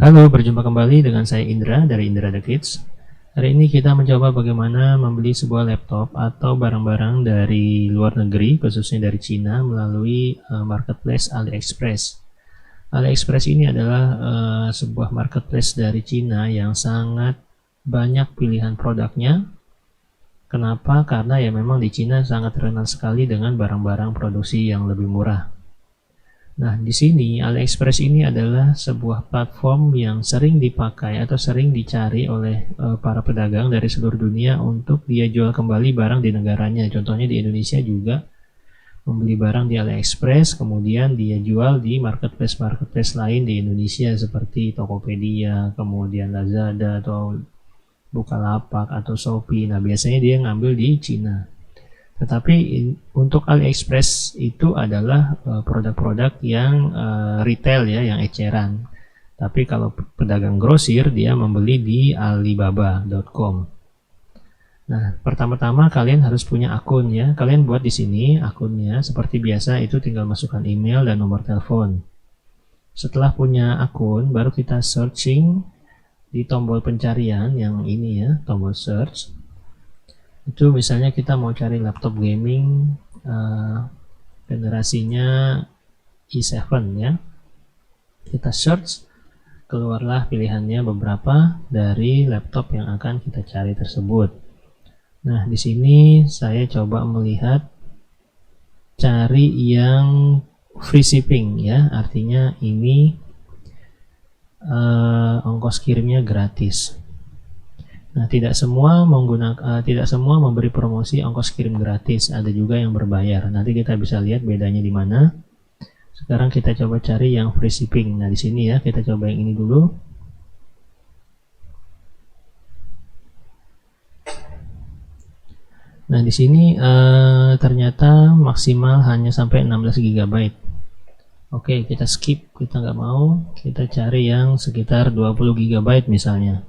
Halo, berjumpa kembali dengan saya Indra dari Indra The Kids. Hari ini kita mencoba bagaimana membeli sebuah laptop atau barang-barang dari luar negeri, khususnya dari Cina, melalui marketplace AliExpress. AliExpress ini adalah sebuah marketplace dari Cina yang sangat banyak pilihan produknya. Kenapa? Karena ya memang di Cina sangat terkenal sekali dengan barang-barang produksi yang lebih murah. Nah, di sini AliExpress ini adalah sebuah platform yang sering dipakai atau sering dicari oleh para pedagang dari seluruh dunia untuk dia jual kembali barang di negaranya. Contohnya di Indonesia juga membeli barang di AliExpress, kemudian dia jual di marketplace lain di Indonesia seperti Tokopedia, kemudian Lazada atau Bukalapak atau Shopee. Nah, biasanya dia ngambil di Cina. Tetapi untuk AliExpress itu adalah produk-produk yang retail ya, yang eceran. Tapi kalau pedagang grosir dia membeli di alibaba.com. Nah, pertama-tama kalian harus punya akun ya. Kalian buat di sini akunnya seperti biasa, itu tinggal masukkan email dan nomor telepon. Setelah punya akun, baru kita searching di tombol pencarian yang ini ya, tombol search. Itu misalnya kita mau cari laptop gaming generasinya i7 ya, kita search, keluarlah pilihannya beberapa dari laptop yang akan kita cari tersebut. Nah, di sini saya coba melihat cari yang free shipping ya, artinya ini ongkos kirimnya gratis. Nah, tidak semua memberi promosi ongkos kirim gratis, ada juga yang berbayar. Nanti kita bisa lihat bedanya di mana. Sekarang kita coba cari yang free shipping. Nah, di sini ya, kita coba yang ini dulu. Nah, di sini ternyata maksimal hanya sampai 16 GB. Oke, kita skip, kita nggak mau. Kita cari yang sekitar 20 GB misalnya.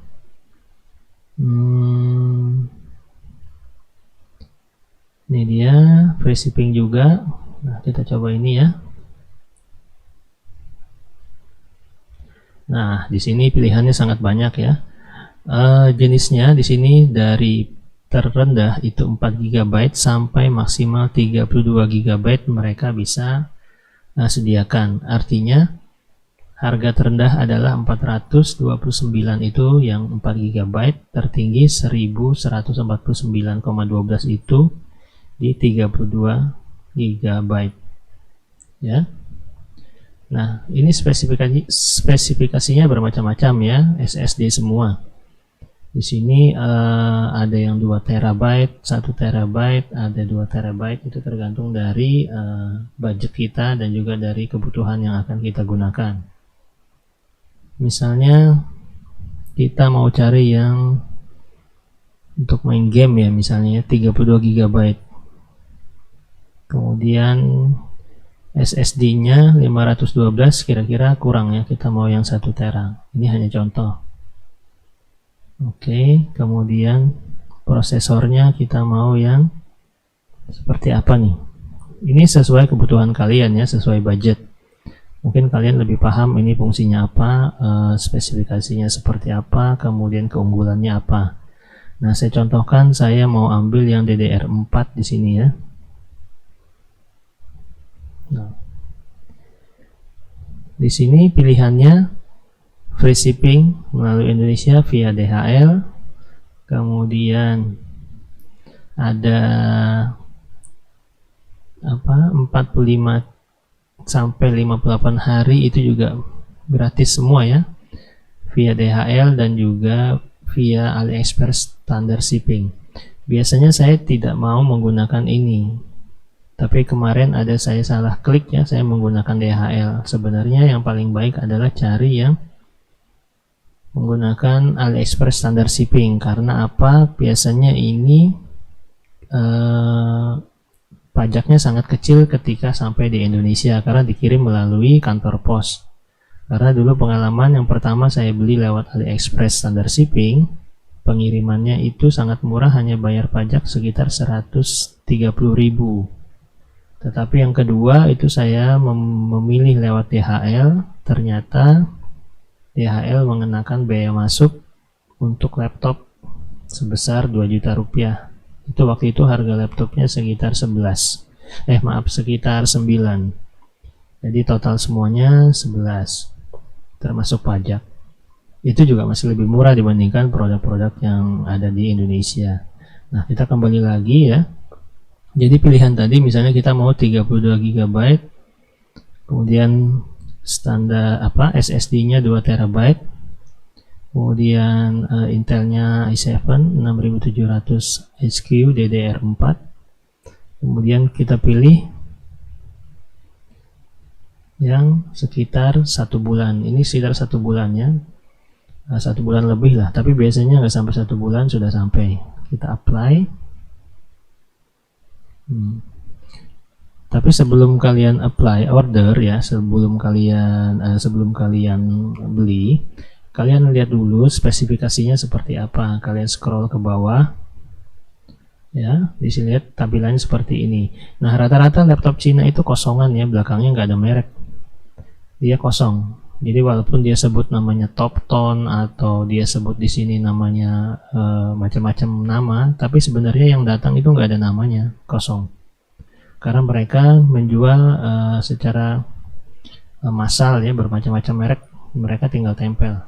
Ini dia free shipping juga. Nah, kita coba ini ya. Nah, di sini pilihannya sangat banyak ya. Jenisnya di sini dari terendah itu 4 GB sampai maksimal 32 GB mereka bisa sediakan. Artinya harga terendah adalah 429 itu yang 4 GB, tertinggi 1149,12 itu di 32 GB ya. Nah, ini spesifikasinya bermacam-macam ya, SSD semua. Di sini ada yang 2 TB, 1 TB, ada 2 TB, itu tergantung dari budget kita dan juga dari kebutuhan yang akan kita gunakan. Misalnya kita mau cari yang untuk main game ya, misalnya 32 GB. Kemudian SSD-nya 512, kira-kira kurang ya, kita mau yang 1 tera. Ini hanya contoh. Oke, kemudian prosesornya kita mau yang seperti apa nih? Ini sesuai kebutuhan kalian ya, sesuai budget. Mungkin kalian lebih paham ini fungsinya apa, spesifikasinya seperti apa, kemudian keunggulannya apa. Nah, saya contohkan, saya mau ambil yang DDR4 di sini ya. Nah, di sini pilihannya free shipping melalui Indonesia via DHL. Kemudian ada 45 sampai 58 hari itu juga gratis semua ya, via DHL dan juga via AliExpress standard shipping. Biasanya saya tidak mau menggunakan ini, tapi kemarin ada saya salah klik ya, saya menggunakan DHL. Sebenarnya yang paling baik adalah cari yang menggunakan AliExpress standard shipping. Karena apa? Biasanya ini pajaknya sangat kecil ketika sampai di Indonesia karena dikirim melalui kantor pos. Karena dulu pengalaman yang pertama saya beli lewat AliExpress standard shipping, pengirimannya itu sangat murah, hanya bayar pajak sekitar 130.000. Tetapi yang kedua itu saya memilih lewat DHL, ternyata DHL mengenakan biaya masuk untuk laptop sebesar 2 juta rupiah. Itu waktu itu harga laptopnya sekitar 9. Jadi total semuanya 11 termasuk pajak. Itu juga masih lebih murah dibandingkan produk-produk yang ada di Indonesia. Nah, kita kembali lagi ya. Jadi pilihan tadi misalnya kita mau 32 GB, kemudian standar SSD-nya 2 TB, kemudian Intelnya i7 6700 HQ DDR4. Kemudian kita pilih yang sekitar 1 bulan. Ini sekitar 1 bulannya, 1 bulan lebih lah, tapi biasanya nggak sampai 1 bulan sudah sampai. Kita apply. Tapi sebelum kalian apply order ya, sebelum kalian beli, kalian lihat dulu spesifikasinya seperti apa. Kalian scroll ke bawah ya, di sini lihat tampilannya seperti ini. Nah, rata-rata laptop Cina itu kosongan ya, belakangnya nggak ada merek, dia kosong. Jadi walaupun dia sebut namanya Topton atau dia sebut di sini namanya macam-macam nama, tapi sebenarnya yang datang itu nggak ada namanya, kosong. Karena mereka menjual secara massal ya, bermacam-macam merek, mereka tinggal tempel.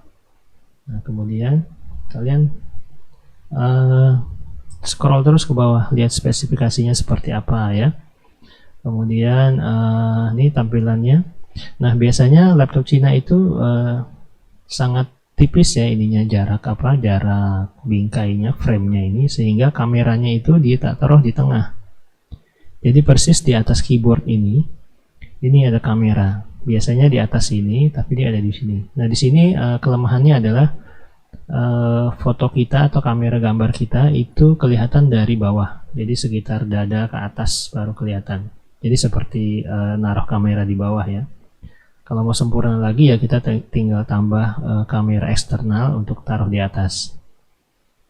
Nah, kemudian kalian scroll terus ke bawah, lihat spesifikasinya seperti apa ya. Kemudian ini tampilannya. Nah, biasanya laptop Cina itu sangat tipis ya ininya, jarak bingkainya, framenya ini, sehingga kameranya itu dia tak taruh di tengah. Jadi persis di atas keyboard ini ada kamera. Biasanya di atas ini, tapi dia ada di sini. Nah, di sini kelemahannya adalah foto kita atau kamera gambar kita itu kelihatan dari bawah. Jadi sekitar dada ke atas baru kelihatan. Jadi seperti naruh kamera di bawah ya. Kalau mau sempurna lagi ya kita tinggal tambah kamera eksternal untuk taruh di atas.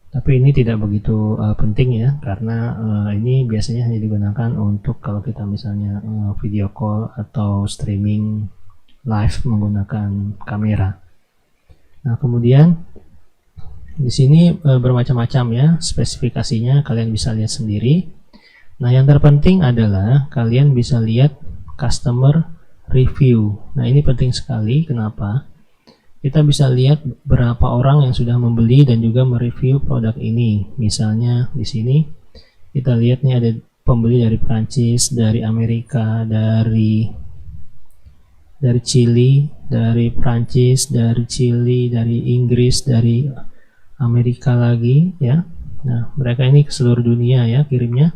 Tapi ini tidak begitu penting ya, karena ini biasanya hanya digunakan untuk kalau kita misalnya video call atau streaming live menggunakan kamera. Nah, kemudian di sini bermacam-macam ya spesifikasinya, kalian bisa lihat sendiri. Nah, yang terpenting adalah kalian bisa lihat customer review. Nah, ini penting sekali. Kenapa? Kita bisa lihat berapa orang yang sudah membeli dan juga mereview produk ini. Misalnya di sini kita lihat nih ada pembeli dari Prancis, dari Amerika, dari Chili, dari Prancis, dari Chili, dari Inggris, dari Amerika lagi ya. Nah, mereka ini ke seluruh dunia ya kirimnya.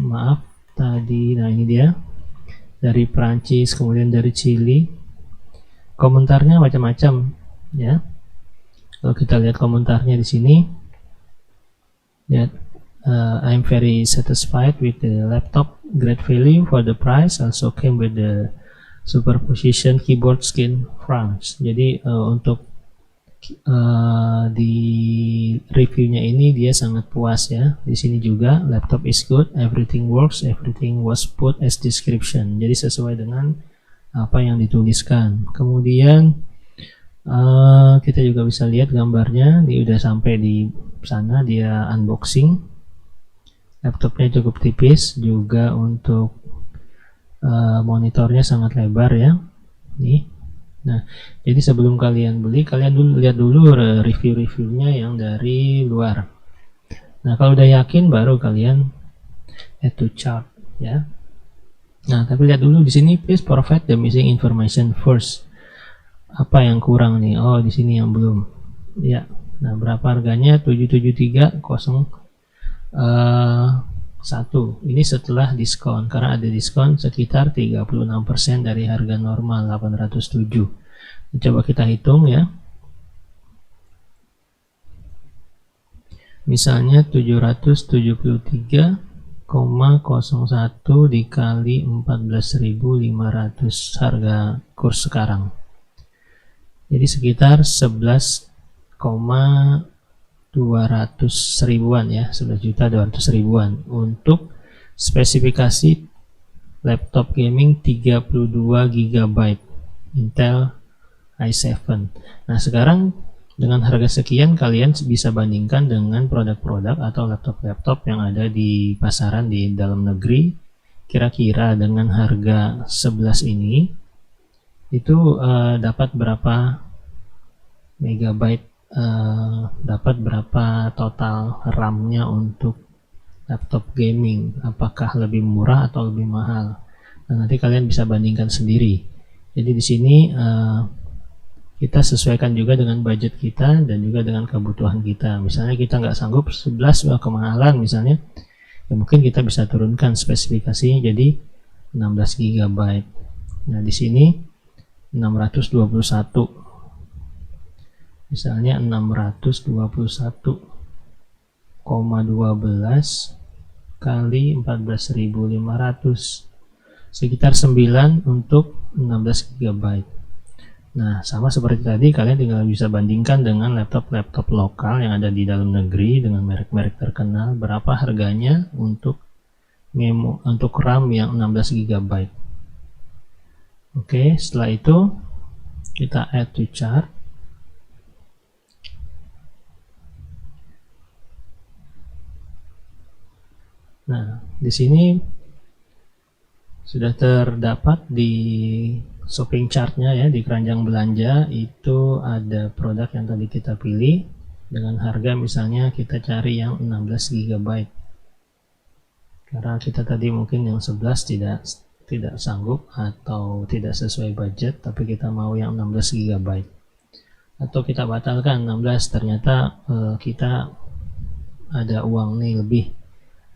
Maaf tadi, nah ini dia dari Prancis, kemudian dari Chili. Komentarnya macam-macam ya. Kalau kita lihat komentarnya di sini, lihat I'm very satisfied with the laptop, great value for the price, also came with the superposition keyboard skin France. Jadi untuk di reviewnya ini dia sangat puas ya. Di sini juga laptop is good, everything works, everything was put as description. Jadi sesuai dengan apa yang dituliskan. Kemudian kita juga bisa lihat gambarnya, dia udah sampai di sana, dia unboxing. Laptopnya cukup tipis, juga untuk monitornya sangat lebar ya. Nih. Nah, jadi sebelum kalian beli, kalian lihat dulu review-reviewnya yang dari luar. Nah, kalau udah yakin baru kalian add to cart ya. Nah, tapi lihat dulu di sini, please provide the missing information first. Apa yang kurang nih? Oh, di sini yang belum. Ya. Nah, berapa harganya? 77301. Ini setelah diskon, karena ada diskon sekitar 36% dari harga normal 807. Coba kita hitung ya. Misalnya 773,01 dikali 14.500 harga kurs sekarang. Jadi sekitar 11,200 ribuan ya, 11.200.000-an untuk spesifikasi laptop gaming 32 GB. Intel i7. Nah, sekarang dengan harga sekian kalian bisa bandingkan dengan produk-produk atau laptop-laptop yang ada di pasaran di dalam negeri. Kira-kira dengan harga 11 ini itu dapat berapa megabyte, dapat berapa total RAM-nya untuk laptop gaming, apakah lebih murah atau lebih mahal. Nah, nanti kalian bisa bandingkan sendiri. Jadi di sini kita sesuaikan juga dengan budget kita dan juga dengan kebutuhan kita. Misalnya kita nggak sanggup 11 kemahalan misalnya, ya mungkin kita bisa turunkan spesifikasinya jadi 16 GB. Nah, di sini 621. Misalnya 621,12 kali 14.500, sekitar 9 untuk 16 GB. Nah, sama seperti tadi, kalian tinggal bisa bandingkan dengan laptop-laptop lokal yang ada di dalam negeri dengan merek-merek terkenal, berapa harganya untuk RAM yang 16 GB. Oke, setelah itu kita add to chart. Nah, di sini sudah terdapat di shopping chartnya ya, di keranjang belanja itu ada produk yang tadi kita pilih dengan harga, misalnya kita cari yang 16 GB karena kita tadi mungkin yang 11 tidak sanggup atau tidak sesuai budget, tapi kita mau yang 16 GB, atau kita batalkan 16, ternyata kita ada uang nih lebih.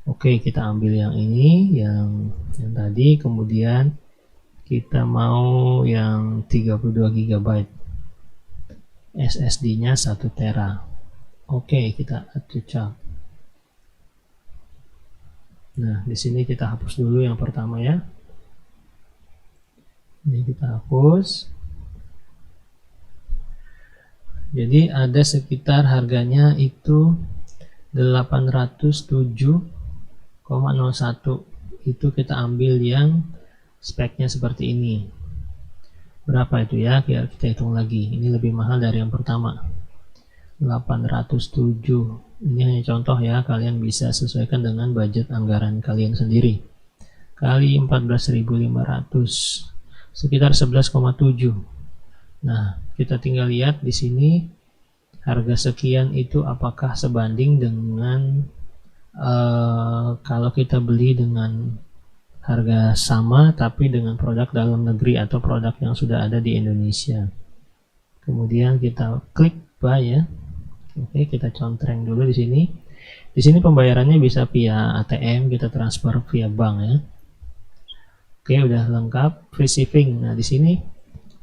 Oke, kita ambil yang ini, yang tadi, kemudian kita mau yang 32 GB, SSD-nya 1 tera. Oke, kita add to chart. Nah, di sini kita hapus dulu yang pertama ya. Ini kita hapus. Jadi ada sekitar harganya itu 807,01. Itu kita ambil yang speknya seperti ini. Berapa itu ya? Kita hitung lagi. Ini lebih mahal dari yang pertama. 807. Ini hanya contoh ya, kalian bisa sesuaikan dengan budget anggaran kalian sendiri. Kali 14.500, sekitar 11,7. Nah, kita tinggal lihat di sini harga sekian itu apakah sebanding dengan kalau kita beli dengan harga sama tapi dengan produk dalam negeri atau produk yang sudah ada di Indonesia. Kemudian kita klik buy ya. Oke, kita contreng dulu di sini. Di sini pembayarannya bisa via ATM, kita transfer via bank ya. Oke, udah lengkap, free shipping. Nah, di sini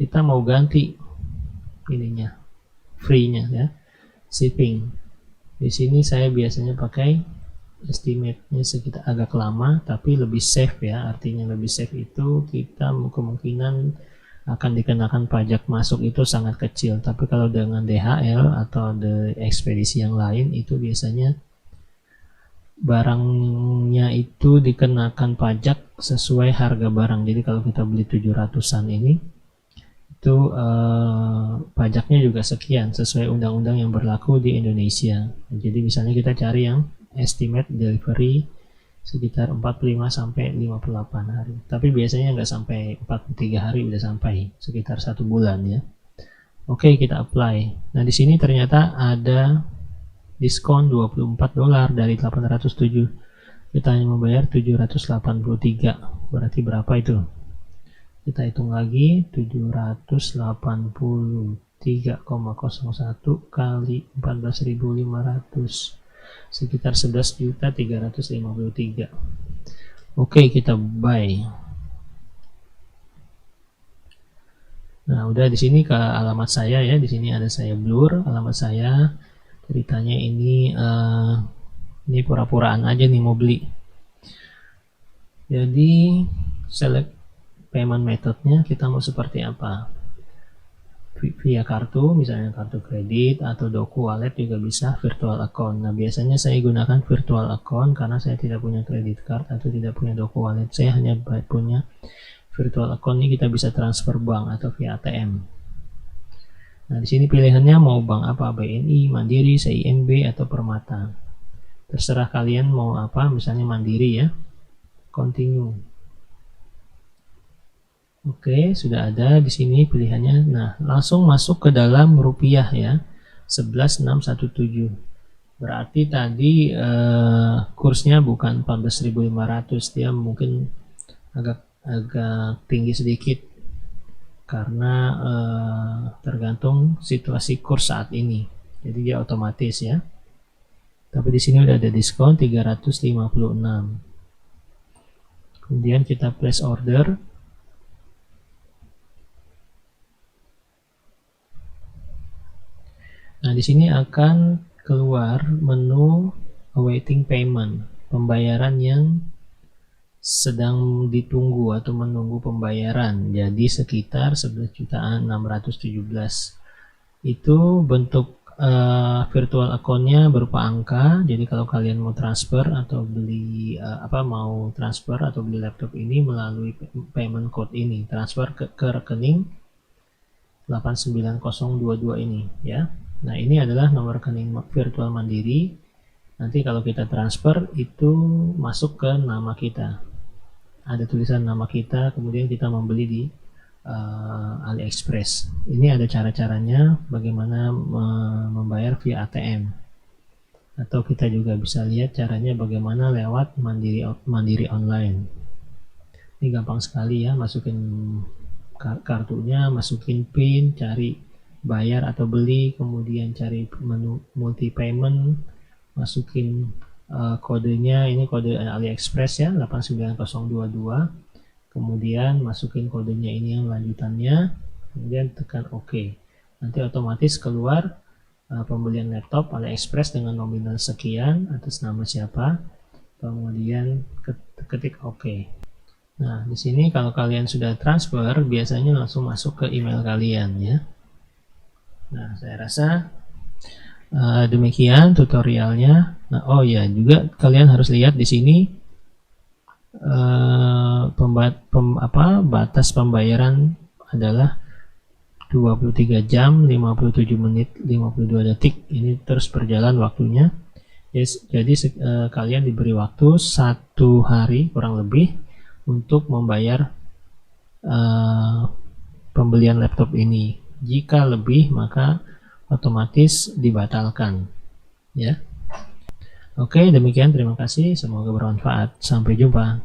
kita mau ganti ininya, free-nya ya, shipping. Di sini saya biasanya pakai estimate-nya sekitar agak lama tapi lebih safe ya. Artinya lebih safe itu kita kemungkinan akan dikenakan pajak masuk itu sangat kecil, tapi kalau dengan DHL atau ekspedisi yang lain itu biasanya barangnya itu dikenakan pajak sesuai harga barang. Jadi kalau kita beli 700-an ini itu pajaknya juga sekian sesuai undang-undang yang berlaku di Indonesia. Jadi misalnya kita cari yang estimate delivery sekitar 45 sampai 58 hari. Tapi biasanya nggak sampai 43 hari udah sampai, sekitar 1 bulan ya. Oke, kita apply. Nah, di sini ternyata ada diskon $24 dari 807. Kita hanya membayar 783. Berarti berapa itu? Kita hitung lagi, 783,01 kali 14.500. Sekitar 11.353. Oke, kita buy. Nah, udah di sini ke alamat saya ya. Di sini ada saya blur alamat saya. Ceritanya ini pura-puraan aja nih mau beli. Jadi select payment methodnya, kita mau seperti apa? Via kartu, misalnya kartu kredit atau doku wallet juga bisa, virtual account. Nah, biasanya saya gunakan virtual account karena saya tidak punya credit card atau tidak punya doku wallet. Saya hanya punya virtual account ini kita bisa transfer bank atau via ATM. Nah, di sini pilihannya mau bank apa, BNI, Mandiri, CIMB atau Permata. Terserah kalian mau apa, misalnya Mandiri ya. Continue. Oke, sudah ada di sini pilihannya. Nah, langsung masuk ke dalam rupiah ya. 11.617. Berarti tadi kursnya bukan 14.500, dia mungkin agak tinggi sedikit karena tergantung situasi kurs saat ini. Jadi dia otomatis ya. Tapi di sini udah ada diskon 356. Kemudian kita place order. Nah, di sini akan keluar menu awaiting payment, pembayaran yang sedang ditunggu atau menunggu pembayaran. Jadi sekitar 11.617. Itu bentuk virtual account-nya berupa angka. Jadi kalau kalian mau transfer atau beli mau transfer atau beli laptop ini melalui payment code ini, transfer ke rekening 89022 ini ya. Nah, ini adalah nomor rekening virtual Mandiri. Nanti kalau kita transfer itu masuk ke nama kita. Ada tulisan nama kita, kemudian kita membeli di AliExpress. Ini ada cara-caranya bagaimana membayar via ATM. Atau kita juga bisa lihat caranya bagaimana lewat Mandiri online. Ini gampang sekali ya, masukin kartunya, masukin PIN, cari bayar atau beli, kemudian cari menu multi payment, masukin kodenya, ini kode AliExpress ya, 89022, kemudian masukin kodenya ini yang lanjutannya, kemudian tekan OK. Nanti otomatis keluar pembelian laptop AliExpress dengan nominal sekian atas nama siapa, kemudian ketik OK. Nah, di sini kalau kalian sudah transfer, biasanya langsung masuk ke email kalian ya. Nah, saya rasa demikian tutorialnya. Nah, oh ya, juga kalian harus lihat di sini batas pembayaran adalah 23 jam 57 menit 52 detik. Ini terus berjalan waktunya. Jadi kalian diberi waktu 1 hari kurang lebih untuk membayar pembelian laptop ini. Jika lebih maka otomatis dibatalkan ya. Oke, demikian, terima kasih, semoga bermanfaat, sampai jumpa.